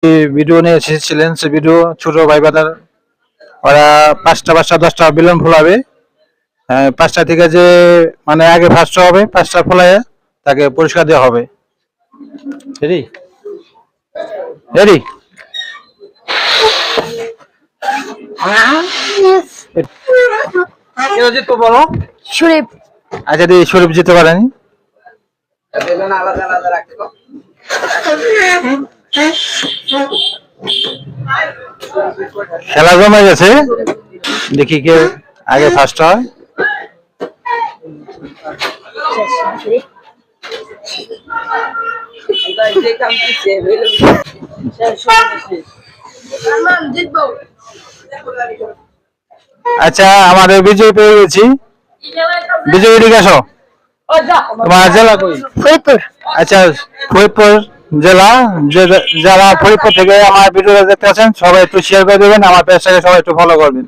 Video নিয়ে এসেছিলেন, সে video ছোট ভাই বাদার ওরা 5টা 10টা বেলুন ফোলাবে। 5টা থেকে যে মানে আগে ফার্স্ট হবে 5টা ফোলায় তাকে পুরস্কার দেওয়া হবে। রেডি রেডি কেউ জিতবো বলো? শরীফ। আচ্ছা দি শরীফ জিততে পারেনি। আলাদা আলাদা রাখবো। খেলা জমে গেছে, দেখি কে আগে ফার্স্ট হয়। আচ্ছা আমাদের বিজয় পেয়ে গেছি। বিজয় এদিকে আসো। তোমার জেলা কই? ফরিদপুর। আচ্ছা ফরিদপুর জেলা, যারা ফরিদপুর থেকে আমার ভিডিও দেখতে আছেন সবাই একটু শেয়ার করে দেবেন, আমার পেজটাকে সবাই একটু ফলো করবেন।